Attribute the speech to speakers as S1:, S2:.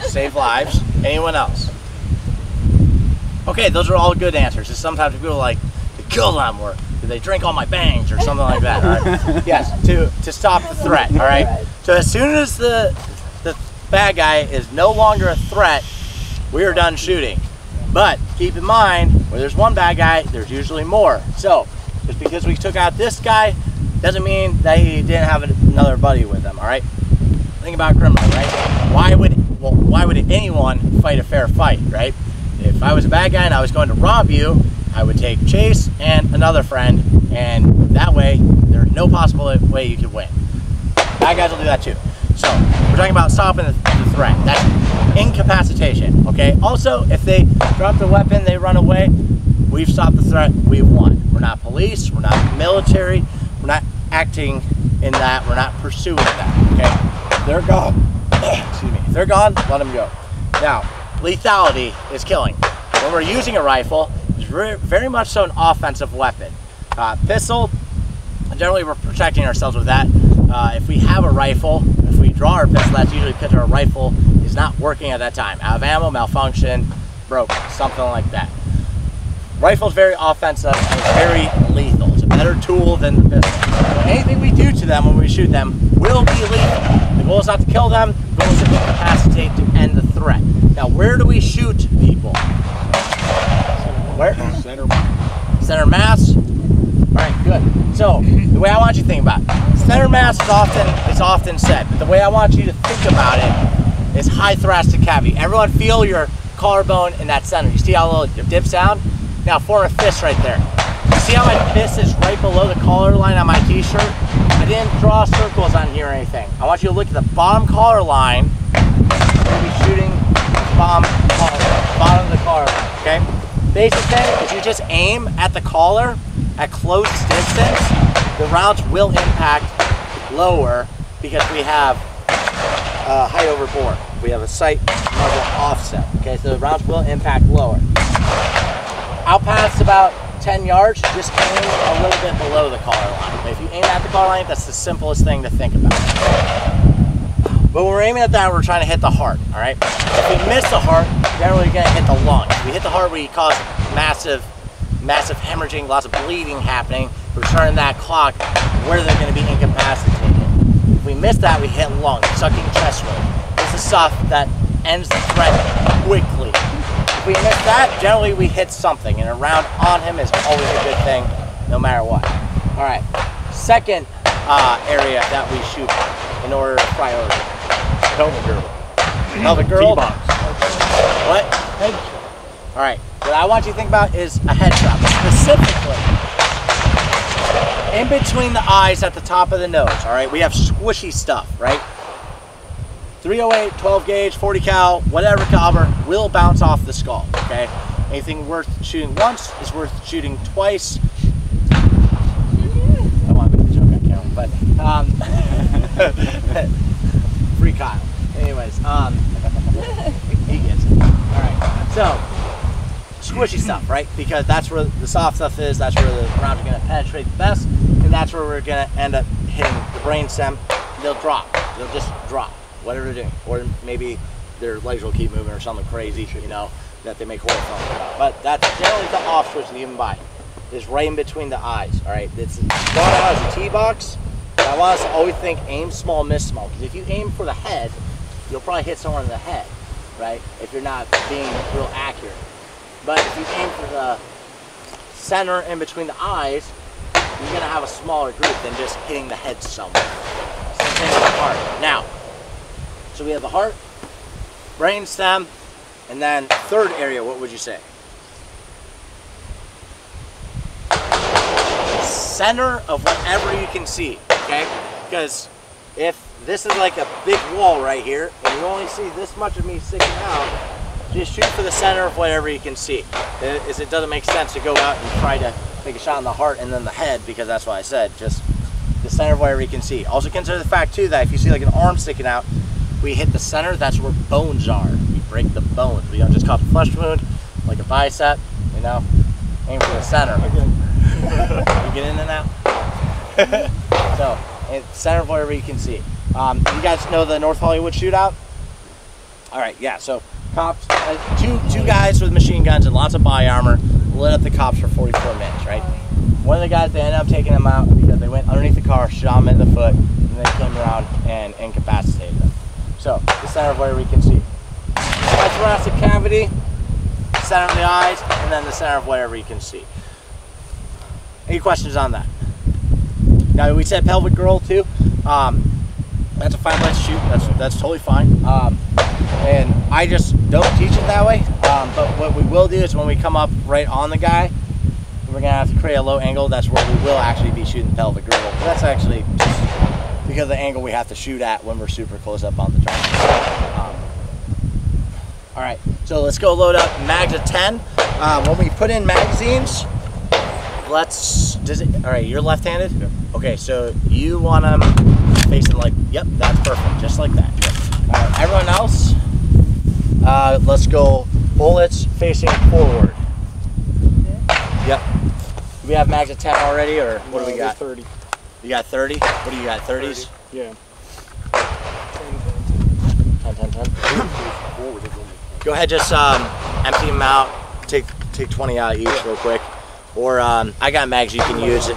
S1: Save lives. Anyone else? Okay, those are all good answers. Just sometimes people are like, to kill them, or do they drink all my bangs, or something like that. All right? Yes, to stop the threat. All right. So as soon as the bad guy is no longer a threat, we are done shooting. But keep in mind, where there's one bad guy, there's usually more. So just because we took out this guy doesn't mean that he didn't have another buddy with him. All right. Think about criminal, right? Why would anyone fight a fair fight, right? If I was a bad guy and I was going to rob you, I would take Chase and another friend, and that way there's no possible way you could win. Bad guys will do that too. So we're talking about stopping the threat. That's incapacitation, okay? Also, if they drop their weapon, they run away, we've stopped the threat, we've won. We're not police, we're not military, we're not acting in that, we're not pursuing that, okay? They're gone. Excuse me. If they're gone, let them go. Now, lethality is killing. When we're using a rifle, it's very much so an offensive weapon. Pistol, generally we're protecting ourselves with that. If we have a rifle, if we draw our pistol, that's usually because our rifle is not working at that time. Out of ammo, malfunction, broken, something like that. Rifle's very offensive and it's very lethal. It's a better tool than the pistol. So anything we do to them when we shoot them will be lethal. The goal is not to kill them, the goal is to incapacitate to end the threat. Now, where do we shoot people? Where?
S2: Center mass.
S1: Center mass? All right, good. So, the way I want you to think about it, center mass is often said, but the way I want you to think about it is high thoracic cavity. Everyone feel your collarbone in that center. You see how it dips down? Now, form a fist right there. You see how my fist is right below the collar line on my t-shirt? I didn't draw circles on here or anything. I want you to look at the bottom collar line. We'll be shooting bottom of the collar line, okay? Basic thing is you just aim at the collar at close distance. The rounds will impact lower because we have height over bore. We have a sight muzzle offset, okay? So the rounds will impact lower. Out past about 10 yards, just aim a little bit below the collar line. If you aim at the collar line, that's the simplest thing to think about. But when we're aiming at that, we're trying to hit the heart, all right? If we miss the heart, generally we're gonna hit the lungs. If we hit the heart, we cause massive hemorrhaging, lots of bleeding happening. We're turning that clock where they're gonna be incapacitated. If we miss that, we hit lungs, sucking chest rate. This is stuff that ends the threat quickly. If we miss that, generally we hit something, and a round on him is always a good thing, no matter what. All right, second area that we shoot in order of priority.
S2: Pelvic girdle.
S1: Pelvic girdle?
S2: T-box.
S1: What?
S2: Head.
S1: All right, what I want you to think about is a head shot, specifically in between the eyes at the top of the nose, all right? We have squishy stuff, right? 308, 12 gauge, 40 cal, whatever caliber will bounce off the skull, okay? Anything worth shooting once is worth shooting twice. I don't want to make the joke on camera, but free Kyle. Anyways, he gets it. All right, so squishy stuff, right? Because that's where the soft stuff is, that's where the rounds are gonna penetrate the best, and that's where we're gonna end up hitting the brainstem. They'll drop, they'll just drop. Whatever they're doing, or maybe their legs will keep moving or something crazy, you know, that they make horror films about. But that's generally the off switch that you can buy. It's right in between the eyes, all right? It's brought out as a T-box. I want us to always think aim small, miss small, because if you aim for the head, you'll probably hit someone in the head, right? If you're not being real accurate. But if you aim for the center in between the eyes, you're gonna have a smaller group than just hitting the head somewhere. Same thing with the heart. Now, so we have the heart, brain stem, and then third area, what would you say? Center of whatever you can see, okay? Because if this is like a big wall right here, and you only see this much of me sticking out, just shoot for the center of whatever you can see. It doesn't make sense to go out and try to take a shot in the heart and then the head, because that's what I said, just the center of whatever you can see. Also consider the fact too that if you see like an arm sticking out, we hit the center, that's where bones are. We break the bones. We don't just cause a flesh wound, like a bicep, you know? Aim for the center. You get in and out? So, center of whatever you can see. You guys know the North Hollywood shootout? All right, yeah, so cops, two guys with machine guns and lots of body armor lit up the cops for 44 minutes, right? One of the guys, they ended up taking them out because they went underneath the car, shot him in the foot, and they came around and incapacitated them. So, the center of where we can see. Right thoracic cavity, center of the eyes, and then the center of whatever you can see. Any questions on that? Now, we said pelvic girdle too. That's a fine place to shoot. That's totally fine. And I just don't teach it that way. But what we will do is when we come up right on the guy, we're gonna have to create a low angle. That's where we will actually be shooting the pelvic girdle. That's actually just because of the angle we have to shoot at when we're super close up on the target. All right, so let's go load up mags of 10. When we put in magazines, all right, you're left-handed?
S2: Yep.
S1: Okay, so you want them facing like, yep, that's perfect, just like that. Yep. Everyone else, let's go bullets facing forward. Yep. Do we have mags of 10 already, or what do we got?
S2: 30.
S1: You got 30? What do you got, 30s?
S2: 30. Yeah.
S1: 10. Go ahead, just empty them out. Take 20 out each real quick. Or I got mags you can use.